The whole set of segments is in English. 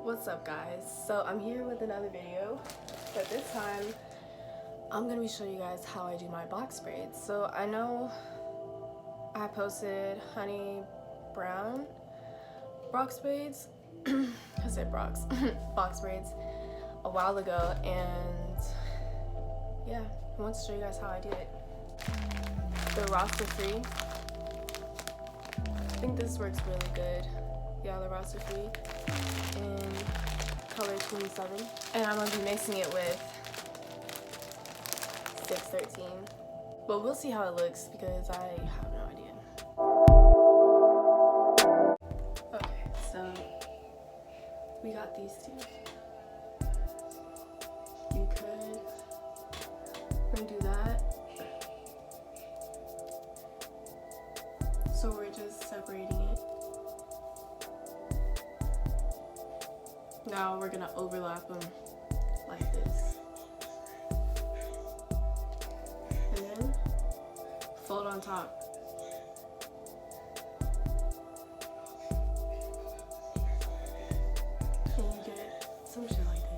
What's up, guys? So I'm here with another video, but this time I'm gonna be showing you guys how I do my box braids. So I know I posted honey brown box braids I said box braids a while ago, and yeah, I want to show you guys how I do it. The roster free, I think this works really good. Yeah, the roster free in color 27, and I'm gonna be mixing it with 613, but we'll see how it looks because I have no idea. Okay, so we got these two. You could do that. So we're just separating it. Now we're gonna overlap them like this. And then fold on top. And you get some shit like this.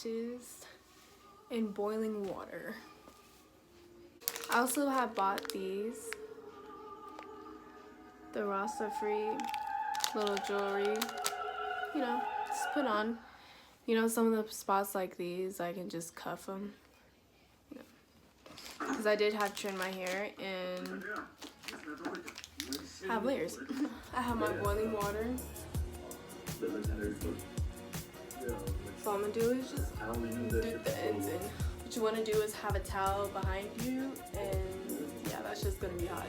stitches in boiling water. I also have bought these, the Rasta free little jewelry, you know, just put on. You know, some of the spots like these, I can just cuff them. Because I did have to trim my hair and have layers. I have my boiling water. So all I'm gonna do is just dip the ends in. What you wanna do is have a towel behind you, and yeah, that's just gonna be hot.